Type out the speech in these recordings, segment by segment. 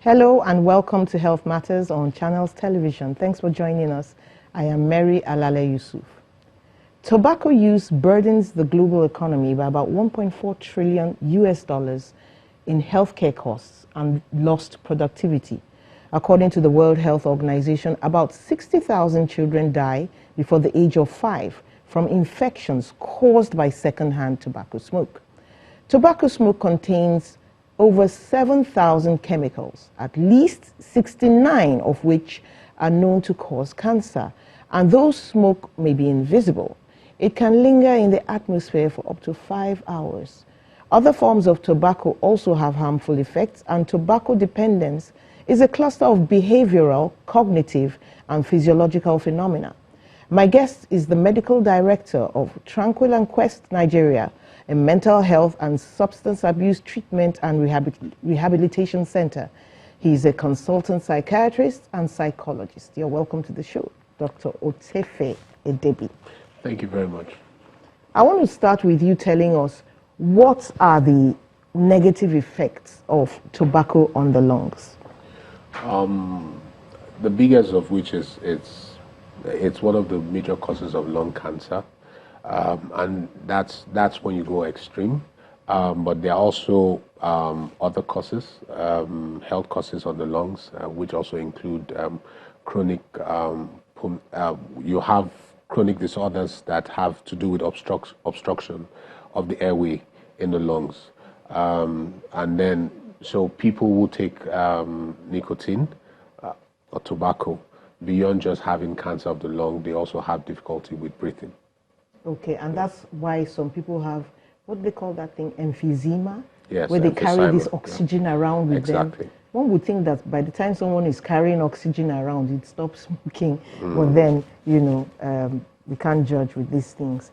Hello and welcome to Health Matters on Channels Television. Thanks for joining us. I am Mary Alale Yusuf. Tobacco use burdens the global economy by about 1.4 trillion US dollars in healthcare costs and lost productivity. According to the World Health Organization, about 60,000 children die before the age of 5 from infections caused by secondhand tobacco smoke. Tobacco smoke contains over 7,000 chemicals, at least 69 of which are known to cause cancer, and though smoke may be invisible, it can linger in the atmosphere for up to 5 hours. Other forms of tobacco also have harmful effects, and tobacco dependence is a cluster of behavioral, cognitive, and physiological phenomena. My guest is the medical director of Tranquil and Quest Nigeria, a mental health and substance abuse treatment and rehabilitation center. He is a consultant psychiatrist and psychologist. You're welcome to the show, Dr. Otefe Edebi. Thank you very much. I want to start with you telling us what are the negative effects of tobacco on the lungs? The biggest of which is it's one of the major causes of lung cancer. And that's when you go extreme. But there are also other causes, health causes on the lungs, which also include chronic, you have chronic disorders that have to do with obstruction of the airway in the lungs. And then, so people who take nicotine or tobacco, beyond just having cancer of the lung, they also have difficulty with breathing. Okay, and that's why some people have, what do they call that thing, emphysema? Yes, where they carry this emphysema, oxygen around with exactly. them. One would think that by the time someone is carrying oxygen around, it stops smoking. But then, you know, we can't judge with these things.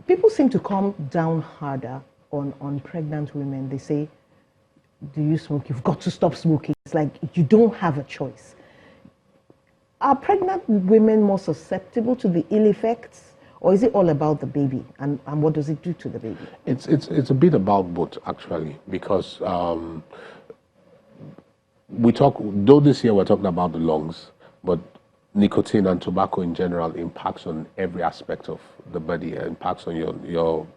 People seem to come down harder on pregnant women. They say, do you smoke? You've got to stop smoking. It's like you don't have a choice. Are pregnant women more susceptible to the ill effects? Or is it all about the baby, and what does it do to the baby? It's a bit about both, actually, because though this year we're talking about the lungs, but nicotine and tobacco in general impacts on every aspect of the body. It impacts on your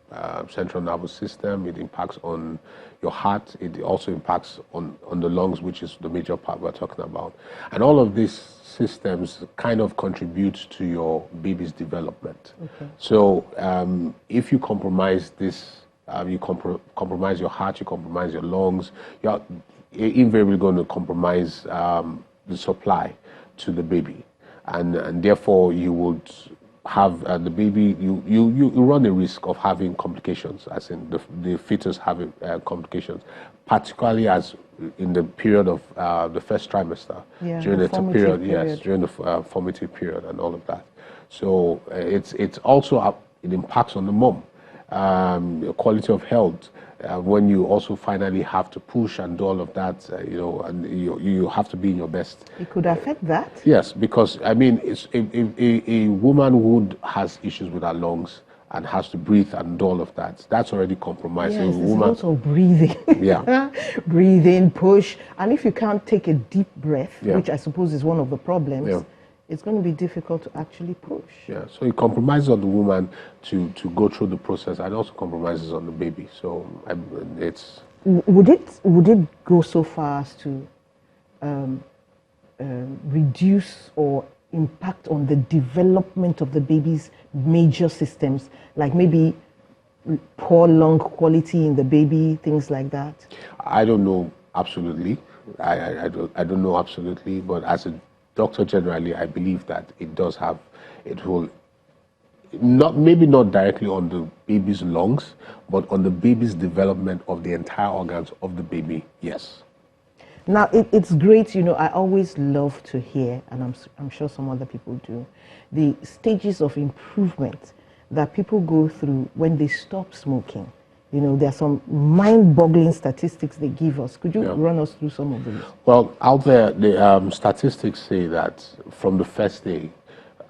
central nervous system, it impacts on your heart, it also impacts on the lungs, which is the major part we're talking about. And all of these systems kind of contribute to your baby's development. Okay. So if you compromise this, you compromise your heart, you compromise your lungs, you're invariably going to compromise the supply to the baby. And therefore you would have the baby, you run a risk of having complications, as in the fetus having complications, particularly as in the period of the first trimester, during the period, yes, during the formative period and all of that. So it's also, it impacts on the mom, quality of health, when you also finally have to push and do all of that, you know, and you have to be in your best. It could affect that? Yes, because, I mean, it's a woman who has issues with her lungs and has to breathe and do all of that, that's already compromised. Yes, there's lots of breathing. Yeah. Breathing, push, and if you can't take a deep breath, which I suppose is one of the problems, it's going to be difficult to actually push. Yeah, so it compromises on the woman to go through the process, and also compromises on the baby. So it's... Would it go so far as to reduce or impact on the development of the baby's major systems, like maybe poor lung quality in the baby, things like that? I don't know absolutely. I don't know absolutely, but as a doctor generally, I believe that it does have, it will maybe not directly on the baby's lungs, but on the baby's development of the entire organs of the baby, yes. Now, it's great, you know, I always love to hear, and I'm sure some other people do, the stages of improvement that people go through when they stop smoking. You know, there are some mind-boggling statistics they give us. Could you run us through some of these? Well, out there, the statistics say that from the first day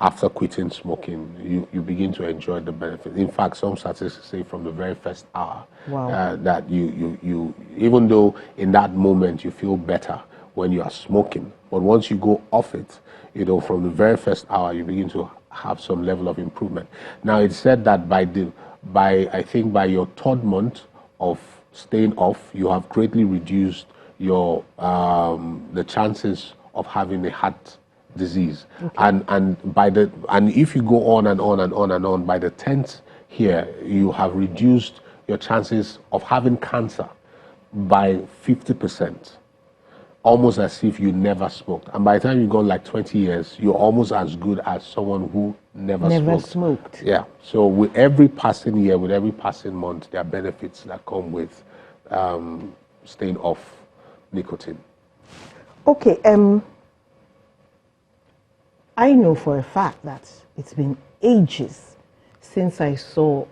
after quitting smoking, you begin to enjoy the benefit. In fact, some statistics say from the very first hour that you even though in that moment you feel better, when you are smoking. But once you go off it, you know, from the very first hour, you begin to have some level of improvement. Now, it's said that I think by your third month of staying off, you have greatly reduced your the chances of having a heart disease. Okay. And if you go on and on and on and on, by the 10th here, you have reduced your chances of having cancer by 50%. Almost as if you never smoked. And by the time you go like 20 years, you're almost as good as someone who never smoked. Yeah. So with every passing year, with every passing month, there are benefits that come with staying off nicotine. Okay. I know for a fact that it's been ages since I saw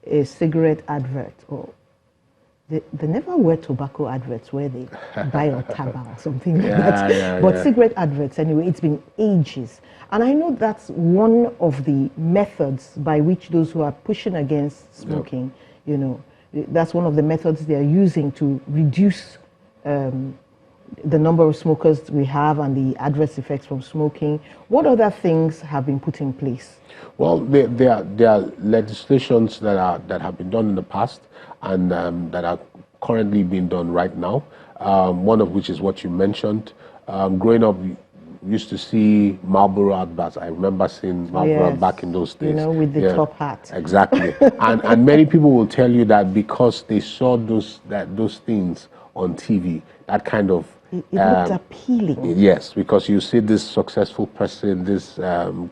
a cigarette advert, or they never were tobacco adverts where they buy or taba or something like that. But cigarette adverts, anyway, it's been ages. And I know that's one of the methods by which those who are pushing against smoking, you know, that's one of the methods they're using to reduce the number of smokers we have and the adverse effects from smoking. What other things have been put in place? Well, there are legislations that have been done in the past and that are currently being done right now. One of which is what you mentioned. Growing up, we used to see Marlboro adverts. I remember seeing Marlboro back in those days. You know, with the top hat. Exactly. and many people will tell you that because they saw those things on TV, that kind of it looked appealing. Yes, because you see this successful person, this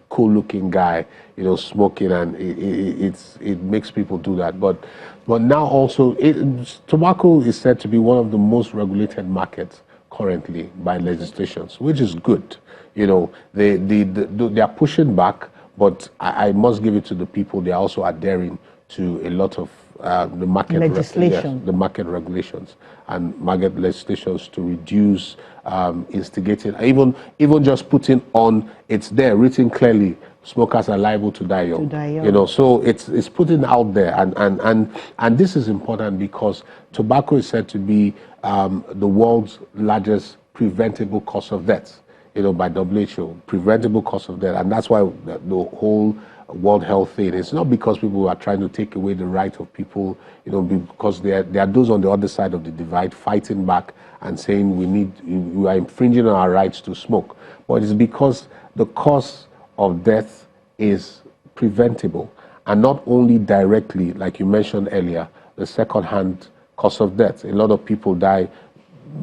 cool-looking guy, you know, smoking, and it makes people do that. But now also, tobacco is said to be one of the most regulated markets currently by legislations, which is good. You know, they are pushing back, but I must give it to the people. They are also adhering to a lot of the market legislation, the market regulations and market legislations to reduce instigating, even just putting on, it's there written clearly, smokers are liable to die young. You know, so it's putting out there, and this is important because tobacco is said to be the world's largest preventable cause of death, you know, by WHO, preventable cause of death, and that's why the whole World Health thing. It's not because people are trying to take away the right of people, you know, because there are those on the other side of the divide fighting back and saying we are infringing on our rights to smoke. But it's because the cause of death is preventable, and not only directly, like you mentioned earlier, the second-hand cause of death. A lot of people die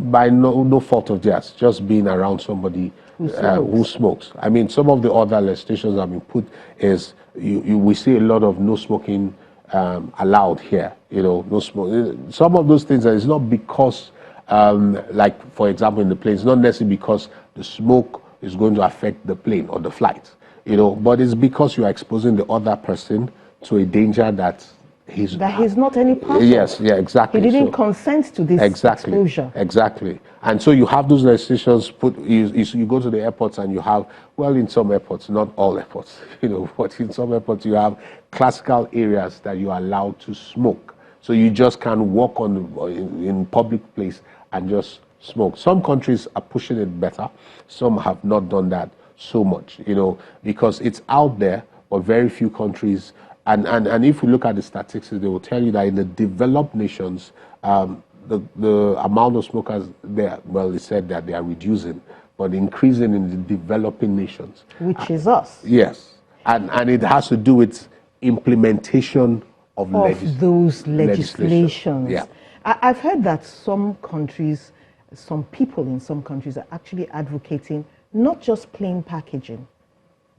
by no fault of theirs, just being around somebody who smokes. I mean, some of the other legislations that have been put is we see a lot of no smoking allowed here. You know, no smoke. Some of those things, it's not because, like for example, in the plane, it's not necessarily because the smoke is going to affect the plane or the flight. You know, but it's because you are exposing the other person to a danger that he's not any part Yes, yeah, exactly. He didn't consent to this exposure. Exactly. And so you have those restrictions you go to the airports and you have, well, in some airports, not all airports, you know, but in some airports you have classical areas that you are allowed to smoke. So you just can't walk in public place and just smoke. Some countries are pushing it better. Some have not done that so much, you know, because it's out there, but very few countries. And if we look at the statistics, they will tell you that in the developed nations, the amount of smokers there, well, it's said that they are reducing, but increasing in the developing nations. Which is us. Yes. And it has to do with implementation of those legislations. Yeah. I've heard that some countries, some people in some countries are actually advocating not just plain packaging,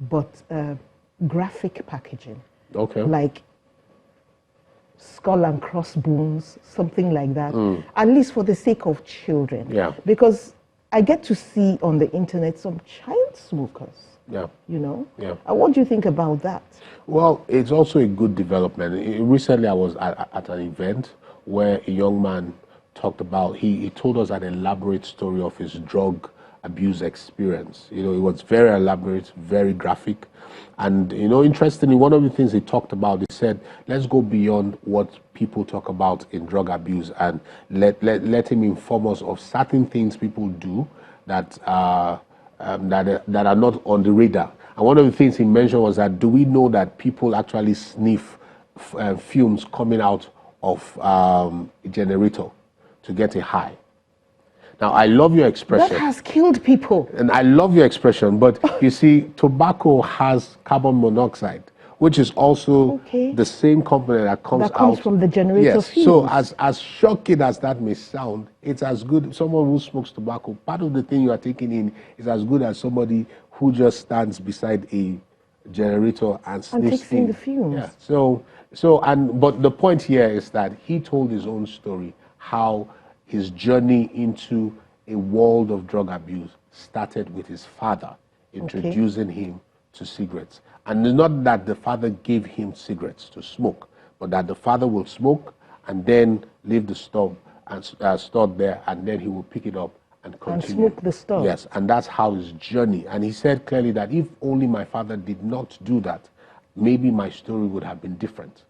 but graphic packaging. Okay. Like skull and crossbones, something like that, at least for the sake of children. Yeah. Because I get to see on the internet some child smokers. Yeah. You know? Yeah. What do you think about that? Well, it's also a good development. Recently, I was at an event where a young man talked about, he told us an elaborate story of his drug abuse experience. You know, it was very elaborate, very graphic. And, you know, interestingly, one of the things he talked about, he said, let's go beyond what people talk about in drug abuse and let him inform us of certain things people do that are not on the radar. And one of the things he mentioned was that, do we know that people actually sniff fumes coming out of a generator to get a high? Now, I love your expression. That has killed people. And I love your expression, but you see, tobacco has carbon monoxide, which is also the same component that comes out from the generator fumes. So as shocking as that may sound, it's as good. Someone who smokes tobacco, part of the thing you are taking in is as good as somebody who just stands beside a generator and sniffs takes in the fumes. Yeah. But the point here is that he told his own story, how his journey into a world of drug abuse started with his father introducing him to cigarettes. And it's not that the father gave him cigarettes to smoke, but that the father will smoke and then leave the stub and stored there, and then he will pick it up and continue. And smoke the stub. Yes, and that's how his journey. And he said clearly that if only my father did not do that, maybe my story would have been different.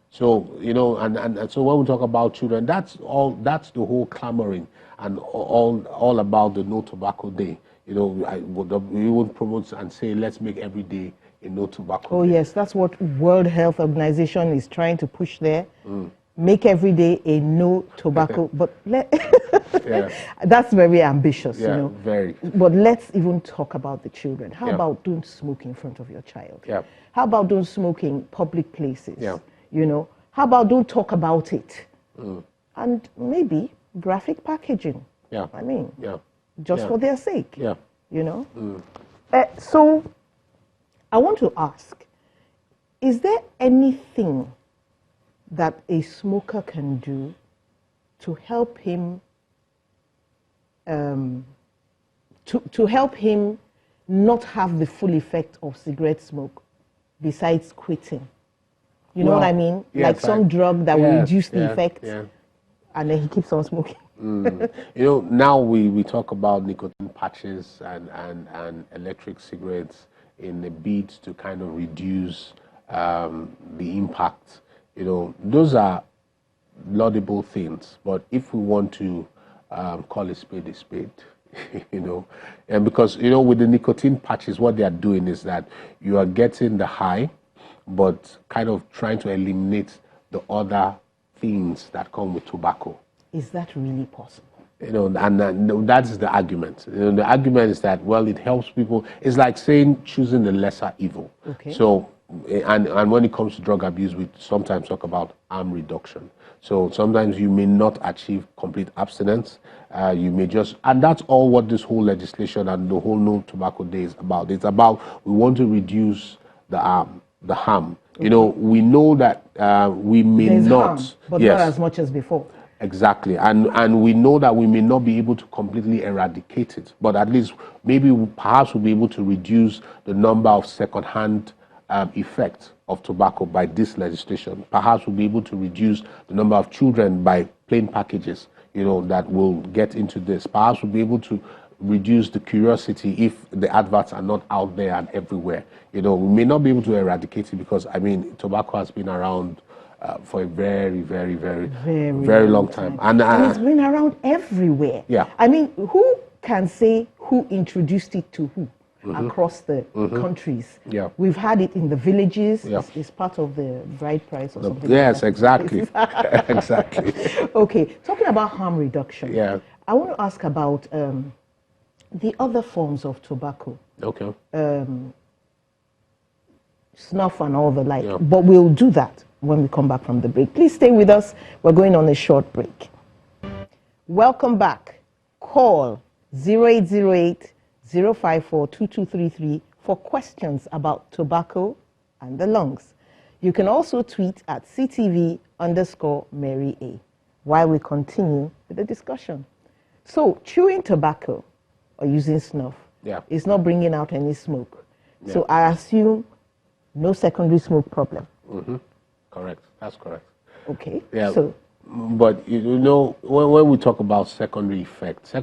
So, you know, and so when we talk about children, that's the whole clamoring and all about the No Tobacco Day. You know, we would promote and say, let's make every day a No Tobacco Day. Oh, yes, that's what World Health Organization is trying to push there. Make every day a no tobacco, but that's very ambitious, yeah, you know. Very. But let's even talk about the children. How about don't smoke in front of your child? Yeah. How about don't smoke in public places? Yeah. You know, how about don't talk about it? And maybe graphic packaging. Yeah. I mean, yeah. just for their sake. Yeah. You know. So, I want to ask: is there anything that a smoker can do to help him to help him not have the full effect of cigarette smoke besides quitting? You know what I mean? Yes, like some drug that will reduce the effect, yeah. and then he keeps on smoking. You know, now we talk about nicotine patches and electric cigarettes in a bid to kind of reduce the impact. You know, those are laudable things, but if we want to call a spade, you know, and because, you know, with the nicotine patches, what they are doing is that you are getting the high, but kind of trying to eliminate the other things that come with tobacco. Is that really possible? You know, and that's the argument. You know, the argument is that, well, it helps people. It's like saying choosing the lesser evil. Okay. So, and when it comes to drug abuse, we sometimes talk about harm reduction. So sometimes you may not achieve complete abstinence. You may just, and that's all what this whole legislation and the whole No Tobacco Day is about. It's about, we want to reduce the harm. Okay. You know, we know that we may There's not, harm, but not as much as before. Exactly, and we know that we may not be able to completely eradicate it, but at least maybe perhaps we'll be able to reduce the number of second-hand effects of tobacco by this legislation. Perhaps we'll be able to reduce the number of children by plain packages, you know, that will get into this. Perhaps we'll be able to reduce the curiosity if the adverts are not out there and everywhere. You know, we may not be able to eradicate it because, I mean, tobacco has been around for a very, very, very long time. And it's been around everywhere. Yeah. I mean, who can say who introduced it to who across the countries? Yeah. We've had it in the villages. Yeah. It's part of the bride price or something. Yes, like exactly. Exactly. Okay, talking about harm reduction. Yeah. I want to ask about the other forms of tobacco. Okay. Snuff and all the like. Yeah. But we'll do that when we come back from the break. Please stay with us. We're going on a short break. Welcome back. Call 0808-054-2233 for questions about tobacco and the lungs. You can also tweet at CTV_Mary A while we continue with the discussion. So chewing tobacco or using snuff is not bringing out any smoke. Yeah. So I assume no secondary smoke problem. Correct. That's correct. Okay. Yeah. So But you know, when we talk about secondary effect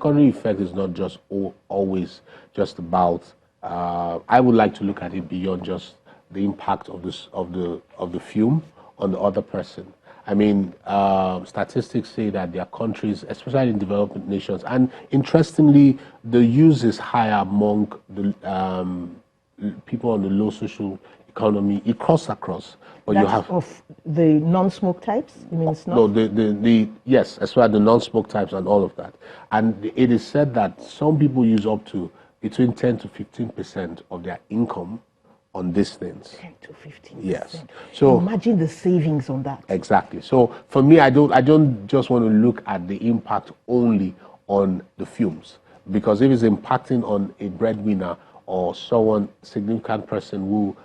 is not just always just about. I would like to look at it beyond just the impact of the fume on the other person. I mean, statistics say that there are countries, especially in developing nations, and interestingly, the use is higher among the people on the low social economy. It across, but That's you have of the non-smoke types. You mean it's not? no the yes, as well as the non-smoke types and all of that. And it is said that some people use up to between 10 to 15% of their income on these things. 10 to 15%. Yes. So imagine the savings on that. exactly. So for me, I don't just want to look at the impact only on the fumes, because if it's impacting on a breadwinner or someone significant person who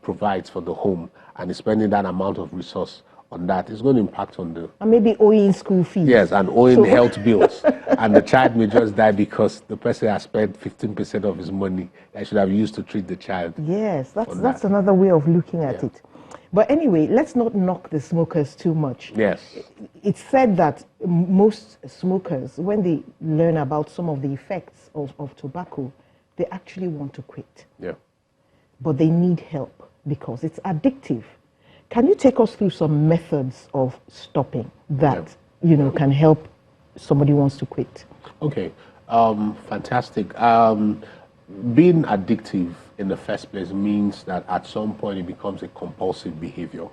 provides for the home and is spending that amount of resource on that, it's going to impact on the And maybe owing school fees. yes, and owing health bills, and the child may just die because the person has spent 15% of his money that should have used to treat the child. Yes, that's another way of looking at it. But anyway, let's not knock the smokers too much. Yes. It's said that most smokers, when they learn about some of the effects of tobacco, they actually want to quit. Yeah. But they need help because it's addictive. Can you take us through some methods of stopping that, you know, can help somebody who wants to quit? Okay, fantastic. Being addictive in the first place means that at some point it becomes a compulsive behavior.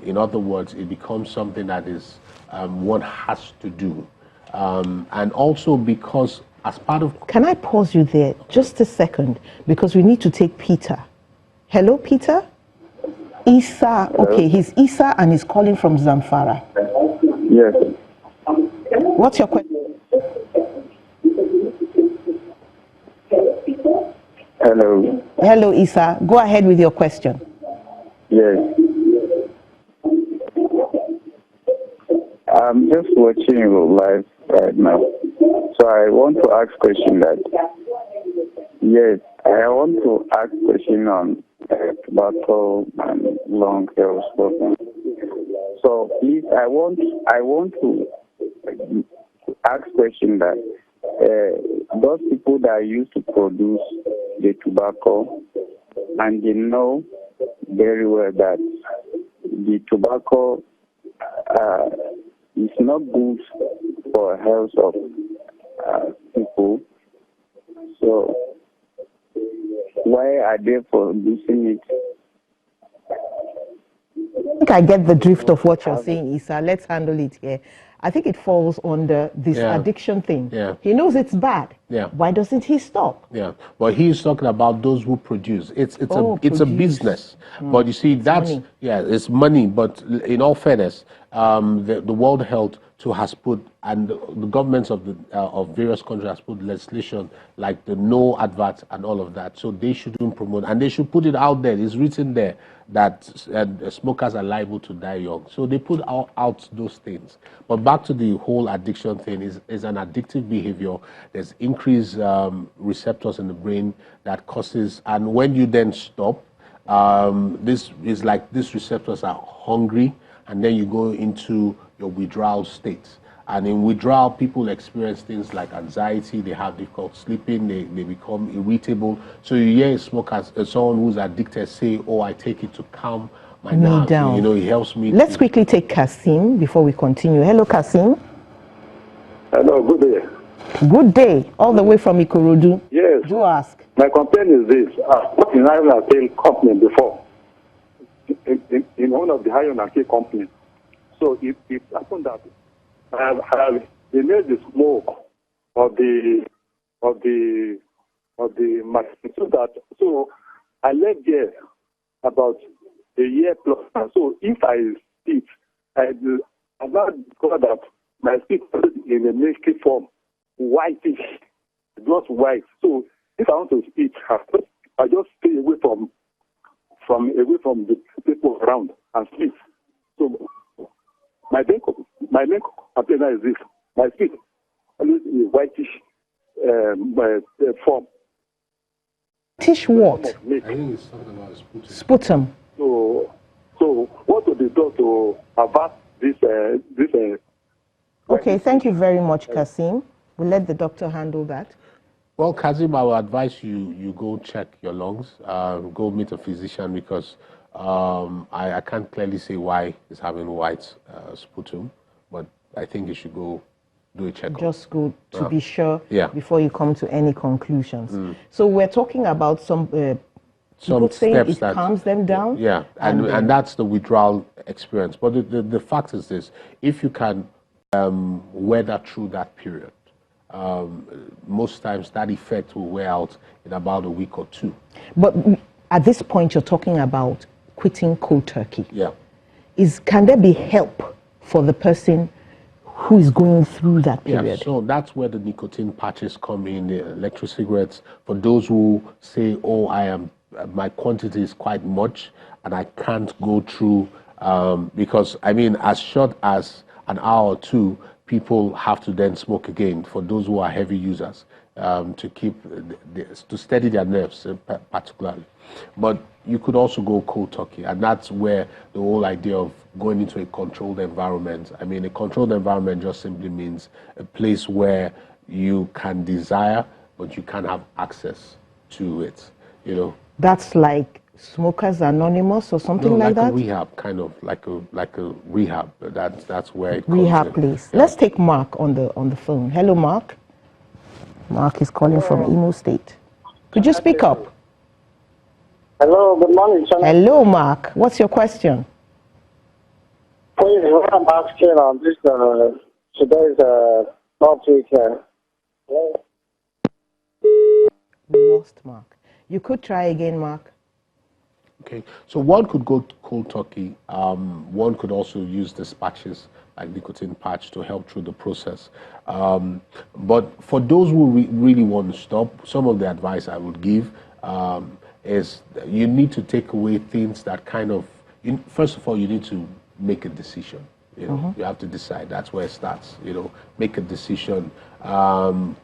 In other words, it becomes something that is one has to do. And also because as part of... Can I pause you there just a second? Because we need to take Peter. Hello, Peter? Isa, okay, he's Isa and he's calling from Zamfara. Yes. What's your question? Hello. Hello, Isa. Go ahead with your question. Yes. I'm just watching you live right now. So I want to ask question that. Yes, I want to ask question on tobacco and lung health problem. So please, I want to ask question that those people that used to produce the tobacco and they know very well that the tobacco is not good for health of people. So why are they producing it? I think I get the drift of what you're saying, Isa. Let's handle it here. I think it falls under this addiction thing. Yeah. He knows it's bad. Yeah. Why doesn't he stop? Yeah, but he's talking about those who produce. It's a business. But you see, that's money. Yeah, it's money. But in all fairness, the World Health too has put, and the governments of various countries has put legislation like the no adverts and all of that. So they shouldn't promote, and they should put it out there. It's written there that smokers are liable to die young. So they put out those things. But back to the whole addiction thing, is an addictive behavior. There's increased receptors in the brain that causes, and when you then stop, this is like these receptors are hungry, and then you go into your withdrawal state. And in withdrawal, people experience things like anxiety, they have difficulty sleeping, they become irritable. So you hear a smoker, someone who's addicted say, oh, I take it to calm my nerves. Down. You know, it helps me. Let's quickly take Kasim before we continue. Hello, Kasim. Hello, good day. Good day, all the way from Ikorodu. Yes. Do ask. My complaint is this. I've worked in iron and steel company before, in one of the iron and steel companies. So it happened that they made the smoke of the machine. So I left there about a year plus. So if I spit, I now discovered that my spit was in a milky form, whitish, not white. So if I want to spit, I just stay away from the people around and spit. So my main complaint is this: my spit always in a whitish form. Tish what? I think it's talking about sputum. Sputum. So what would they do to avert this. Okay, thank you very much, Kasim. We'll let the doctor handle that. Well, Kazim, I would advise you go check your lungs, go meet a physician because I can't clearly say why he's having white sputum, but I think you should go do a checkup. Just go to be sure Yeah. before you come to any conclusions. So we're talking about some people saying steps it that calms them down. Yeah, and that's the withdrawal experience. But the fact is this: if you can weather through that period, most times that effect will wear out in about a week or two. But at this point, you're talking about quitting cold turkey. Yeah. Can there be help for the person who is going through that Yeah, period? so that's where the nicotine patches come in, the electric cigarettes. For those who say, oh, my quantity is quite much and I can't go through, because, I mean, as short as an hour or two, people have to then smoke again for those who are heavy users, to steady their nerves, particularly. But you could also go cold turkey, and that's where the whole idea of going into a controlled environment. I mean, a controlled environment just simply means a place where you can desire, but you can't have access to it. You know. That's like Smokers Anonymous or something like that? A rehab, kind of like a rehab. That's where it comes Rehab in. place. Yeah. Let's take Mark on the phone. Hello, Mark. Mark is calling from Imo State. Could you speak up? Hello, good morning, Channel. Hello, Mark. What's your question? Please, what I'm asking on this today's topic. We lost Mark. You could try again, Mark. Okay, so one could go cold turkey. One could also use these patches, like nicotine patch, to help through the process. But for those who really want to stop, some of the advice I would give is you need to take away things that kind of, first of all, you need to make a decision. You know, you have to decide. That's where it starts. You know, make a decision.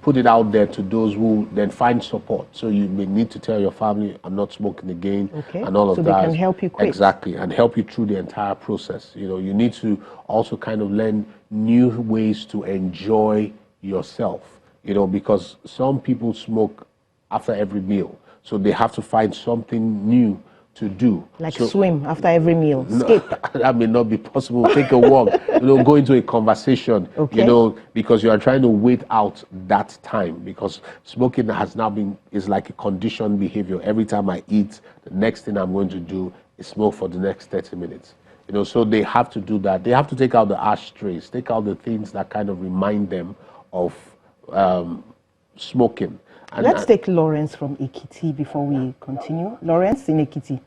Put it out there to those who then find support. So you may need to tell your family, "I'm not smoking again," and all of that. So they can help you quit. Exactly, and help you through the entire process. You know, you need to also kind of learn new ways to enjoy yourself. You know, because some people smoke after every meal, so they have to find something new to do. Like swim after every meal, skip. That may not be possible. Take a walk, go into a conversation, because you are trying to wait out that time, because smoking has now is like a conditioned behavior. Every time I eat, the next thing I'm going to do is smoke for the next 30 minutes. So they have to do that. They have to take out the ashtrays, take out the things that kind of remind them of smoking. And let's take Lawrence from Ekiti before we continue. Lawrence in Ekiti.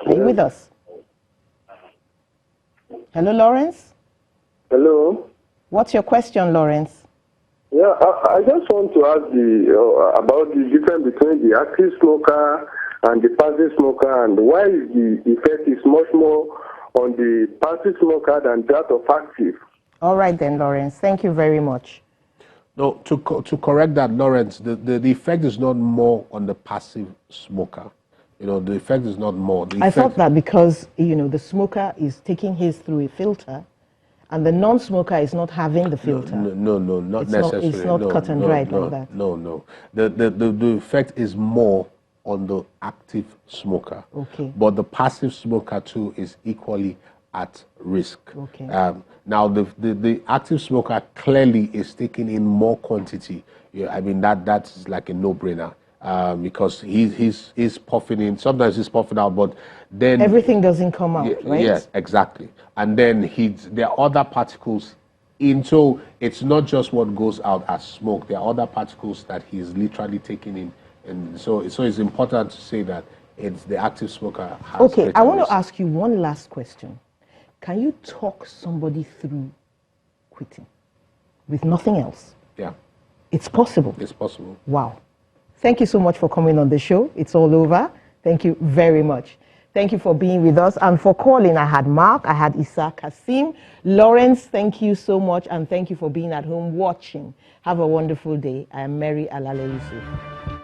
Are you with us? Hello, Lawrence? Hello? What's your question, Lawrence? Yeah, I just want to ask about the difference between the active smoker and the passive smoker, and why the effect is much more on the passive smoker than that of active. All right then, Lawrence. Thank you very much. No, to correct that, Lawrence, the effect is not more on the passive smoker. The effect is not more. I thought that because, the smoker is taking his through a filter and the non-smoker is not having the filter. No, not necessarily. It's not cut and dried like that. No. The effect is more on the active smoker. Okay. But the passive smoker too is equally at risk. Okay. Now, the active smoker clearly is taking in more quantity. I mean, that's like a no-brainer, because he's puffing in. Sometimes he's puffing out, but then everything doesn't come out, right? Yes, exactly. And then there are other particles in. So it's not just what goes out as smoke. There are other particles that he's literally taking in, and so it's important to say that it's the active smoker. Okay, I want to ask you one last question. Can you talk somebody through quitting with nothing else? Yeah. It's possible. It's possible. Wow. Thank you so much for coming on the show. It's all over. Thank you very much. Thank you for being with us and for calling. I had Mark, I had Isa, Kasim, Lawrence, thank you so much, and thank you for being at home watching. Have a wonderful day. I am Mary Alale Yusuf.